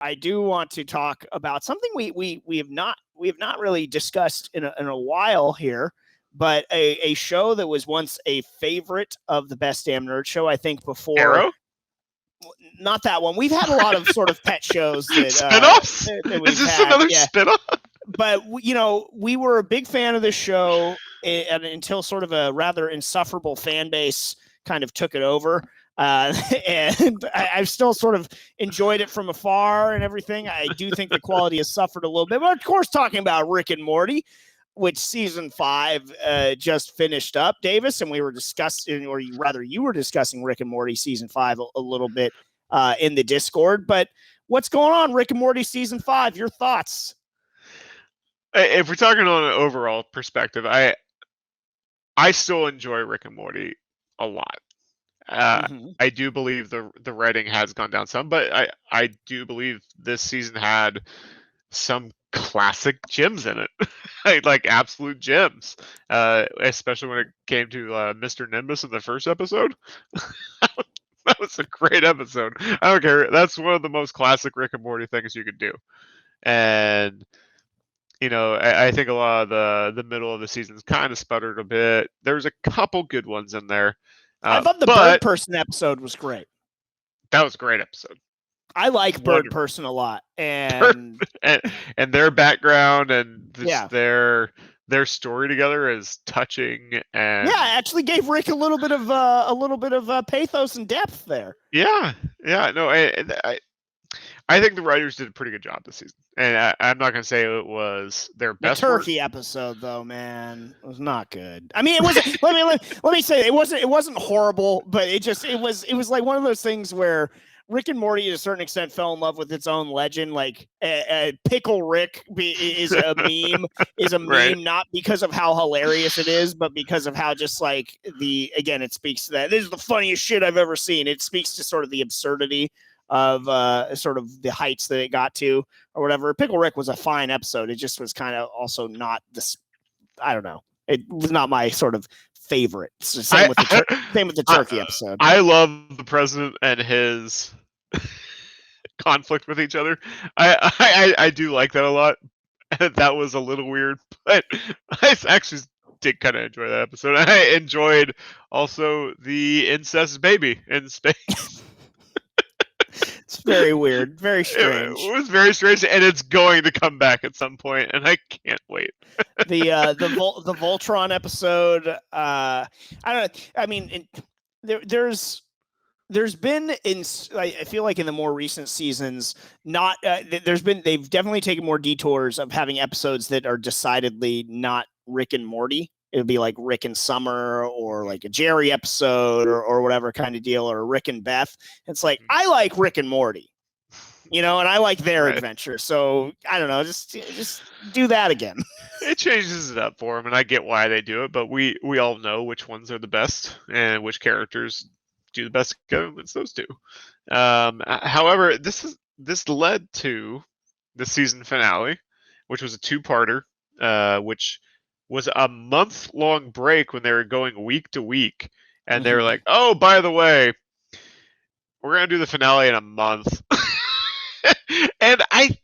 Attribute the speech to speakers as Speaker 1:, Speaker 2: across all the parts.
Speaker 1: I do want to talk about something we have not really discussed in a while here, but a show that was once a favorite of the Best Damn Nerd Show, I think before.
Speaker 2: Arrow?
Speaker 1: Not that one. We've had a lot of sort of pet shows that
Speaker 2: spin-offs. Is this another spin-off?
Speaker 1: But we were a big fan of this show until sort of a rather insufferable fan base kind of took it over. And I've still sort of enjoyed it from afar and everything. I do think the quality has suffered a little bit, but of course, talking about Rick and Morty, which season 5 just finished up, Davis, and we were discussing, or rather, you were discussing Rick and Morty season 5 a little bit in the Discord. But what's going on, Rick and Morty season 5? Your thoughts?
Speaker 2: If we're talking on an overall perspective, I still enjoy Rick and Morty a lot. I do believe the writing has gone down some, but I do believe this season had some classic gems in it, like absolute gems, especially when it came to Mr. Nimbus in the first episode. That was a great episode. I don't care. That's one of the most classic Rick and Morty things you could do. And I think a lot of the middle of the season's kind of sputtered a bit. There's a couple good ones in there.
Speaker 1: I thought the Bird Person episode was great.
Speaker 2: That was a great episode.
Speaker 1: I like Bird Person a lot, and
Speaker 2: their background and their story together is touching. And
Speaker 1: it actually gave Rick a little bit of pathos and depth there.
Speaker 2: Yeah. No, I think the writers did a pretty good job this season, and I'm not going to say it was their best.
Speaker 1: The turkey episode, though, man, was not good. I mean, it wasn't. let me say it wasn't horrible, but it was like one of those things where Rick and Morty, to a certain extent, fell in love with its own legend. Like Pickle Rick is a meme,
Speaker 2: right.
Speaker 1: Not because of how hilarious it is, but because of how just like it speaks to that. This is the funniest shit I've ever seen. It speaks to sort of the absurdity of sort of the heights that it got to or whatever. Pickle Rick was a fine episode. It just was kind of also not this. I don't know. It was not my sort of favorite. Same with the turkey episode.
Speaker 2: I love the president and his conflict with each other. I do like that a lot. That was a little weird, but I actually did kind of enjoy that episode. I enjoyed also the incest baby in space.
Speaker 1: It's very weird, very strange.
Speaker 2: It was very strange, and it's going to come back at some point, and I can't wait.
Speaker 1: The Voltron episode. I don't know. I mean, there's been I feel like in the more recent seasons, they've definitely taken more detours of having episodes that are decidedly not Rick and Morty. It would be like Rick and Summer or like a Jerry episode or whatever kind of deal, or Rick and Beth. It's like, I like Rick and Morty, and I like their adventure. So I don't know, just do that again.
Speaker 2: It changes it up for them, and I get why they do it, but we all know which ones are the best and which characters do the best together. It's those two. However, this led to the season finale, which was a 2-parter, which was a month-long break when they were going week to week, and they were like, "Oh, by the way, we're gonna do the finale in a month." And I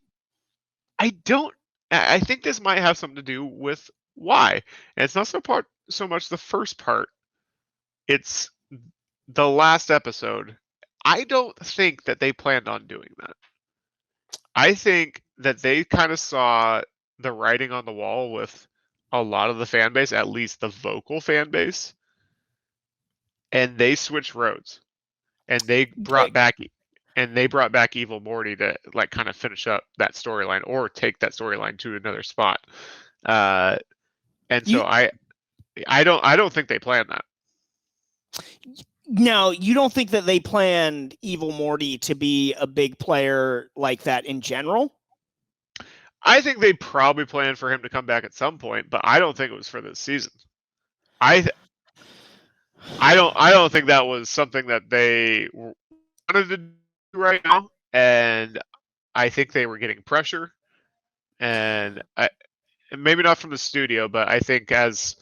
Speaker 2: think this might have something to do with why. And it's not so much the first part; it's the last episode. I don't think that they planned on doing that. I think that they kind of saw the writing on the wall with a lot of the fan base, at least the vocal fan base, and they switched roads, and they brought back Evil Morty to like kind of finish up that storyline or take that storyline to another spot. I don't think they planned that.
Speaker 1: Now, you don't think that they planned Evil Morty to be a big player like that in general?
Speaker 2: I think they probably planned for him to come back at some point, but I don't think it was for this season. I don't think that was something that they wanted to do right now, and I think they were getting pressure, and maybe not from the studio, but I think it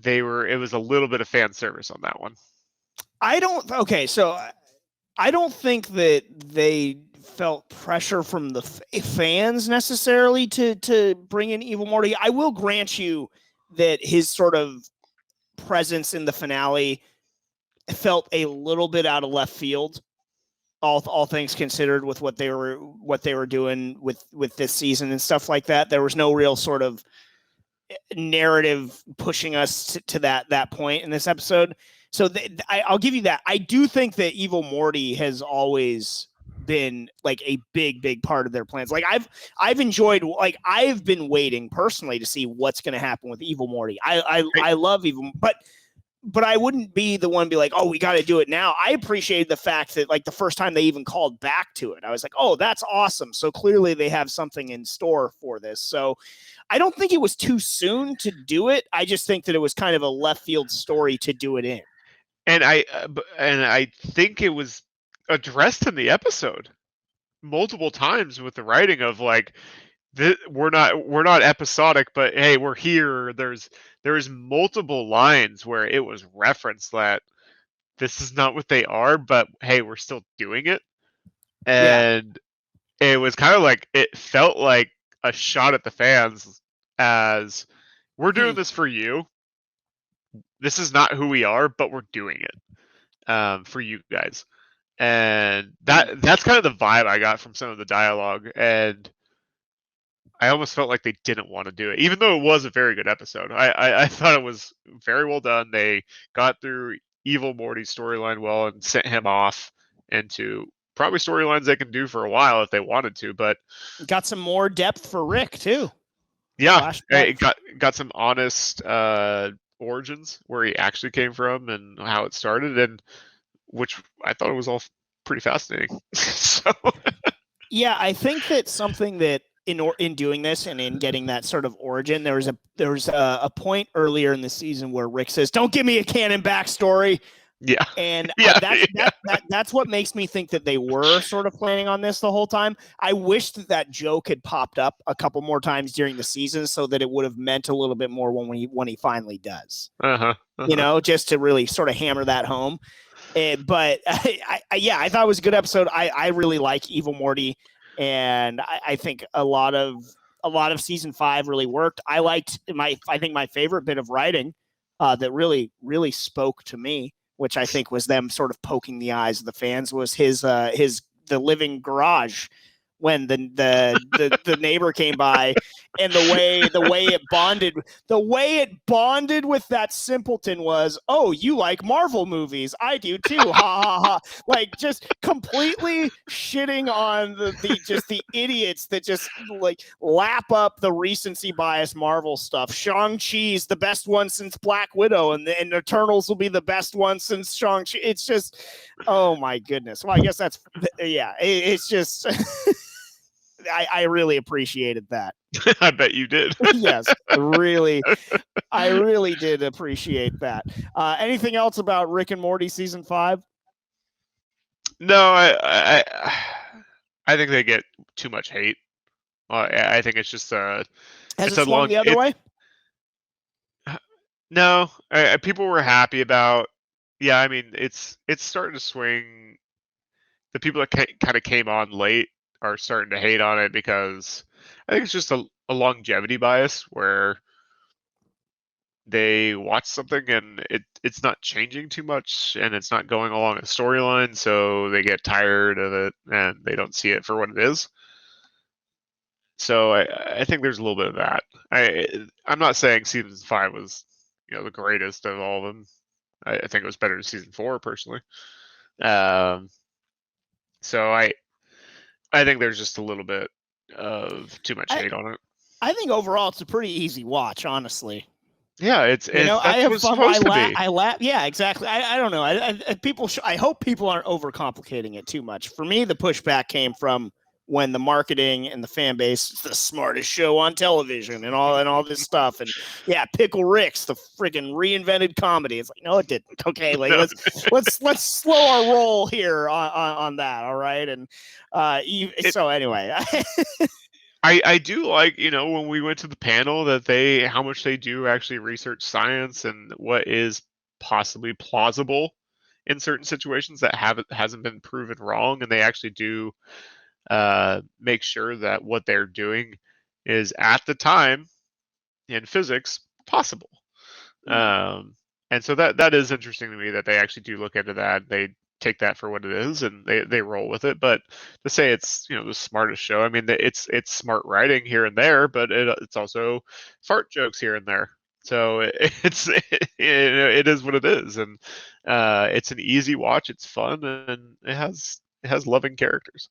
Speaker 2: was a little bit of fan service on that one.
Speaker 1: So I don't think that they felt pressure from the fans necessarily to bring in Evil Morty. I will grant you that his sort of presence in the finale felt a little bit out of left field, all things considered, with what they were doing with this season and stuff like that. There was no real sort of narrative pushing us to that point in this episode. So I'll give you that. I do think that Evil Morty has always been like a big part of their plans. Like I've enjoyed, like I've been waiting personally to see what's going to happen with Evil Morty. I love Evil, but I wouldn't be the one to be like, oh, we got to do it now. I appreciated the fact that like the first time they even called back to it, I was like, oh, that's awesome. So clearly they have something in store for this. So I don't think it was too soon to do it. I just think that it was kind of a left field story to do it in.
Speaker 2: And I think it was addressed in the episode multiple times with the writing of like, we're not episodic, but hey, we're here. There's multiple lines where it was referenced that this is not what they are, but hey, we're still doing it. And it was kind of like, it felt like a shot at the fans as we're doing this for you. This is not who we are, but we're doing it for you guys. And that's kind of the vibe I got from some of the dialogue. And I almost felt like they didn't want to do it, even though it was a very good episode. I thought it was very well done. They got through Evil Morty's storyline well and sent him off into probably storylines they can do for a while if they wanted to. But
Speaker 1: got some more depth for Rick too.
Speaker 2: Yeah, it got some honest origins, where he actually came from and how it started, and which I thought it was all pretty fascinating. So
Speaker 1: yeah, I think that something that in doing this and in getting that sort of origin, there was a point earlier in the season where Rick says, "Don't give me a canon backstory."
Speaker 2: Yeah,
Speaker 1: and
Speaker 2: yeah,
Speaker 1: that's what makes me think that they were sort of planning on this the whole time. I wish that joke had popped up a couple more times during the season so that it would have meant a little bit more when he finally does. You know, just to really sort of hammer that home. But I thought it was a good episode. I really like Evil Morty, and I think a lot of season 5 really worked. I think my favorite bit of writing that really spoke to me, which I think was them sort of poking the eyes of the fans, was the living garage when the neighbor came by, and the way it bonded with that simpleton was, oh, you like Marvel movies, I do too, ha ha ha. Like just completely shitting on the idiots that just like lap up the recency bias Marvel stuff. Shang-Chi's the best one since Black Widow, and Eternals will be the best one since Shang-Chi. It's just, oh my goodness. Well, I guess that's, yeah, it's just I really appreciated that.
Speaker 2: I bet you did.
Speaker 1: Yes, I really did appreciate that. Anything else about Rick and Morty season 5?
Speaker 2: No, I think they get too much hate. I think it's just
Speaker 1: has it swung the other way?
Speaker 2: No, people were happy about. Yeah, I mean, it's starting to swing. The people that kind of came on late are starting to hate on it because I think it's just a longevity bias where they watch something and it's not changing too much and it's not going along a storyline, so they get tired of it and they don't see it for what it is. So I think there's a little bit of that. I'm not saying season 5 was, the greatest of all of them. I think it was better than season 4 personally. So I think there's just a little bit of too much hate on it.
Speaker 1: I think overall it's a pretty easy watch, honestly.
Speaker 2: Yeah, I have fun.
Speaker 1: I laugh. Yeah, exactly. I don't know. I hope people aren't overcomplicating it too much. For me, the pushback came from when the marketing and the fan base, it's the smartest show on television and all this stuff. And yeah, Pickle Rick's the freaking reinvented comedy. It's like, no, it didn't. Okay, like let's slow our roll here on that. All right, and so anyway.
Speaker 2: I do like, when we went to the panel, that how much they do actually research science and what is possibly plausible in certain situations that hasn't been proven wrong, and they actually do make sure that what they're doing is at the time in physics possible. And so that is interesting to me that they actually do look into that. They take that for what it is and they roll with it. But to say it's the smartest show, I mean it's smart writing here and there, but it's also fart jokes here and there. So it is what it is, and it's an easy watch. It's fun, and it has loving characters.